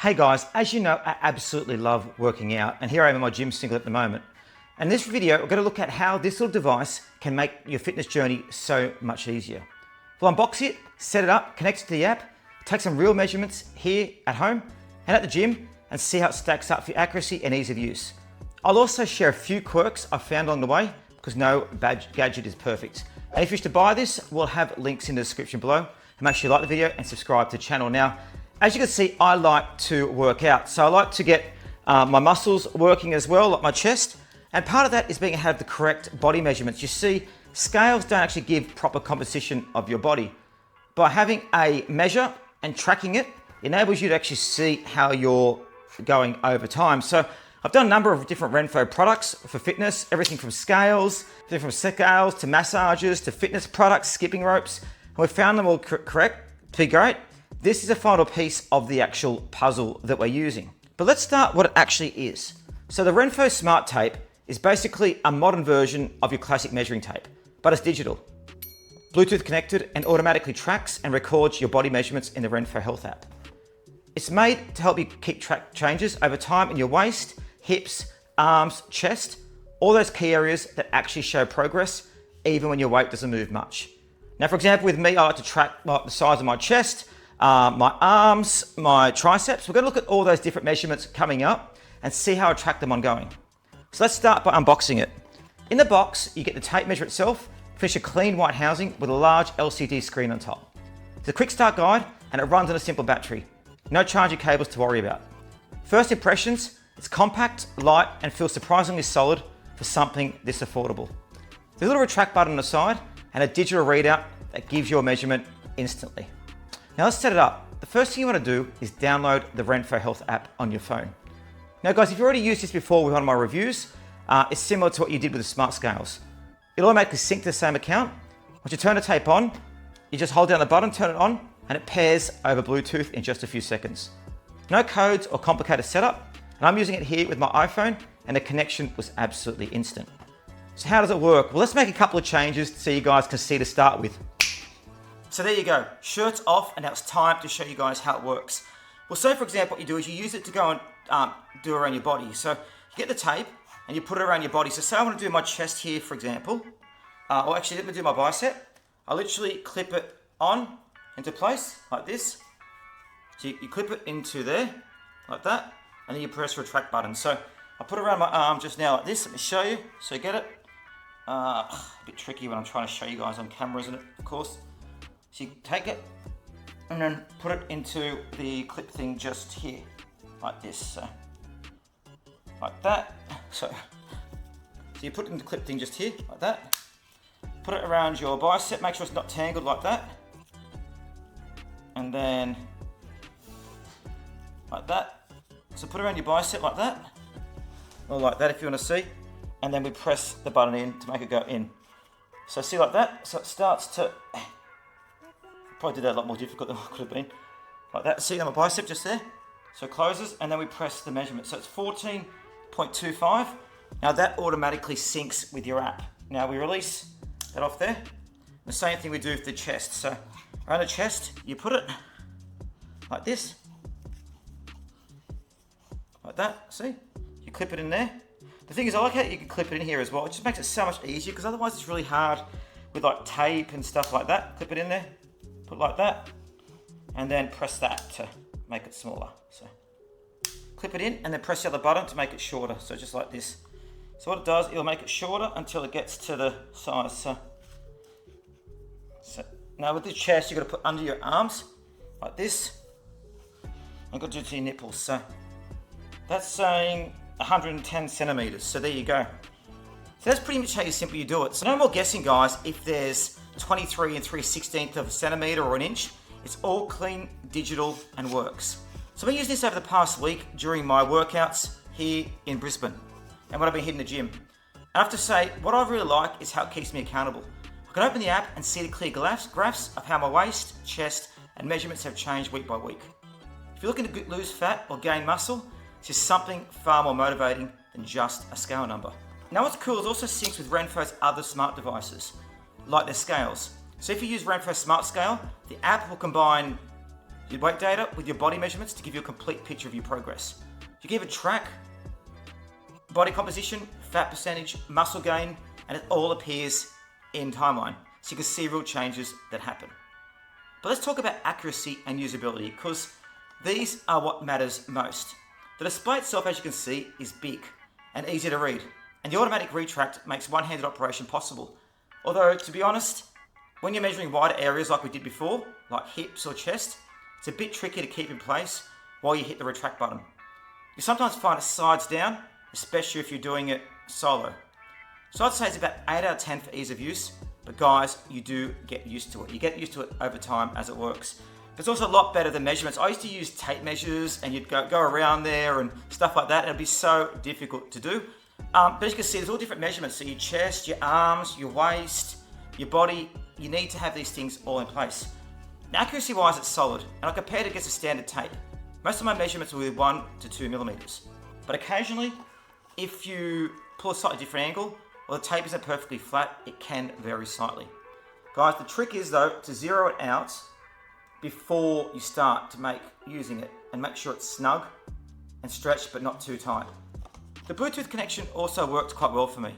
Hey guys, as you know, I absolutely love working out, and here I am in my gym singlet at the moment. In this video, we're going to look at how this little device can make your fitness journey so much easier. We'll unbox it, set it up, connect it to the app, take some real measurements here at home and at the gym, and see how it stacks up for accuracy and ease of use. I'll also share a few quirks I found along the way, because no gadget is perfect. And if you wish to buy this, we'll have links in the description below. And make sure you like the video and subscribe to the channel. Now, as you can see, I like to work out. So I like to get my muscles working as well, like my chest. And part of that is being able to have the correct body measurements. You see, scales don't actually give proper composition of your body. By having a measure and tracking it, enables you to actually see how you're going over time. So I've done a number of different Renpho products for fitness, everything from scales to massages to fitness products, skipping ropes. And we've found them all correct to be great. This is a final piece of the actual puzzle that we're using. But let's start what it actually is. So the Renpho Smart Tape is basically a modern version of your classic measuring tape, but it's digital. Bluetooth connected and automatically tracks and records your body measurements in the Renpho Health app. It's made to help you keep track changes over time in your waist, hips, arms, chest, all those key areas that actually show progress, even when your weight doesn't move much. Now, for example, with me, I like to track the size of my chest, my arms, my triceps. We're going to look at all those different measurements coming up and see how I track them ongoing. So let's start by unboxing it. In the box, you get the tape measure itself, finish a clean white housing with a large LCD screen on top. It's a quick start guide and it runs on a simple battery. No charging cables to worry about. First impressions, it's compact, light, and feels surprisingly solid for something this affordable. There's a little retract button on the side and a digital readout that gives your measurement instantly. Now let's set it up. The first thing you want to do is download the Renpho Health app on your phone. Now guys, if you've already used this before with one of my reviews, it's similar to what you did with the smart scales. It'll automatically sync to the same account. Once you turn the tape on, you just hold down the button, turn it on, and it pairs over Bluetooth in just a few seconds. No codes or complicated setup, and I'm using it here with my iPhone, and the connection was absolutely instant. So how does it work? Well, let's make a couple of changes so you guys can see to start with. So there you go, shirt's off, and now it's time to show you guys how it works. Well, so for example, what you do is you use it to go and do around your body. So you get the tape and you put it around your body. So say I want to do my chest here, for example, or actually let me do my bicep. I literally clip it on into place like this. So you clip it into there like that, and then you press the retract button. So I put it around my arm just now like this. Let me show you. So you get it. A bit tricky when I'm trying to show you guys on camera, isn't it? Of course. So you take it and then put it into the clip thing just here, like this, so like that. So you put it in the clip thing just here, like that. Put it around your bicep, make sure it's not tangled like that. And then like that. So put it around your bicep like that, or like that if you want to see. And then we press the button in to make it go in. So see like that, so it starts to, probably did that a lot more difficult than it could have been. Like that, see on my bicep just there? So it closes and then we press the measurement. So it's 14.25. Now that automatically syncs with your app. Now we release that off there. The same thing we do with the chest. So around the chest, you put it like this. Like that, see? You clip it in there. The thing is, I like how you can clip it in here as well. It just makes it so much easier because otherwise it's really hard with like tape and stuff like that. Clip it in there. Put like that, and then press that to make it smaller. So clip it in and then press the other button to make it shorter. So just like this. So what it does, it'll make it shorter until it gets to the size. So now with the chest, you've got to put under your arms like this. I've got to do it to your nipples. So that's saying 110 centimeters. So there you go. So that's pretty much how you do it. So no more guessing, guys. If there's 23 and 3/16 of a centimeter or an inch, it's all clean, digital, and works. So I've been using this over the past week during my workouts here in Brisbane and when I've been hitting the gym. I have to say, what I really like is how it keeps me accountable. I can open the app and see the clear graphs of how my waist, chest, and measurements have changed week by week. If you're looking to lose fat or gain muscle, this is something far more motivating than just a scale number. Now what's cool is it also syncs with Renpho's other smart devices, like their scales. So if you use Renpho Smart Scale, the app will combine your weight data with your body measurements to give you a complete picture of your progress. You can even track body composition, fat percentage, muscle gain, and it all appears in timeline. So you can see real changes that happen. But let's talk about accuracy and usability, because these are what matters most. The display itself, as you can see, is big and easy to read. And the automatic retract makes one-handed operation possible. Although, to be honest, when you're measuring wider areas like we did before, like hips or chest, it's a bit tricky to keep in place while you hit the retract button. You sometimes find it slides down, especially if you're doing it solo. So I'd say it's about 8 out of 10 for ease of use, but guys, you do get used to it. You get used to it over time as it works. It's also a lot better than measurements. I used to use tape measures and you'd go around there and stuff like that. It'd be so difficult to do. But as you can see, there's all different measurements. So your chest, your arms, your waist, your body, you need to have these things all in place. Now, accuracy-wise, it's solid, and I compared it against a standard tape. Most of my measurements were 1 to 2 millimeters. But occasionally, if you pull a slightly different angle, or the tape isn't perfectly flat, it can vary slightly. Guys, the trick is though, to zero it out before you start to using it, and make sure it's snug and stretched, but not too tight. The Bluetooth connection also worked quite well for me.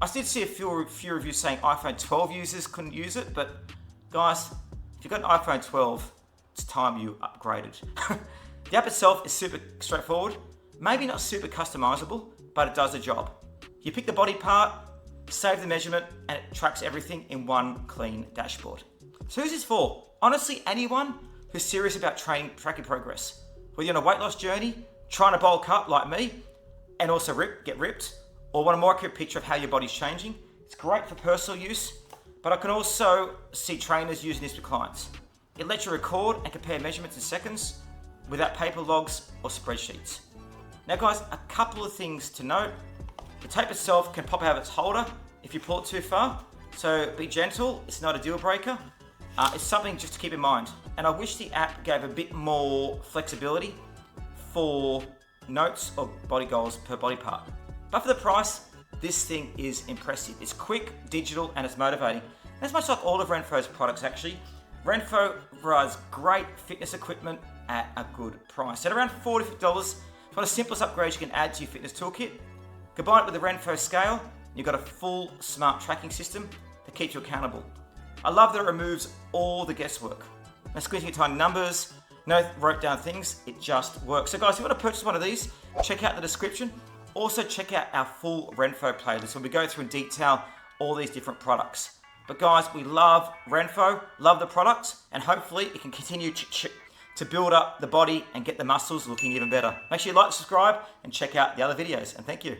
I did see a few reviews saying iPhone 12 users couldn't use it, but guys, if you've got an iPhone 12, it's time you upgraded. The app itself is super straightforward, maybe not super customizable, but it does the job. You pick the body part, save the measurement, and it tracks everything in one clean dashboard. So who's this for? Honestly, anyone who's serious about tracking progress. Whether you're on a weight loss journey, trying to bulk up like me, and also get ripped, or want a more accurate picture of how your body's changing. It's great for personal use, but I can also see trainers using this with clients. It lets you record and compare measurements in seconds without paper logs or spreadsheets. Now guys, a couple of things to note. The tape itself can pop out of its holder if you pull it too far, so be gentle, it's not a deal breaker. It's something just to keep in mind. And I wish the app gave a bit more flexibility for notes or body goals per body part. But for the price, this thing is impressive. It's quick, digital, and it's motivating. And it's much like all of Renpho's products actually. Renpho provides great fitness equipment at a good price. At around $40 to $50, it's one of the simplest upgrades you can add to your fitness toolkit. Combine it with the Renpho scale, you've got a full smart tracking system that keeps you accountable. I love that it removes all the guesswork. No squinting tiny numbers, no wrote down things, it just works. So guys, if you want to purchase one of these, check out the description. Also check out our full Renpho playlist where we go through in detail all these different products. But guys, we love Renpho, love the products, and hopefully it can continue to build up the body and get the muscles looking even better. Make sure you like, subscribe, and check out the other videos, and thank you.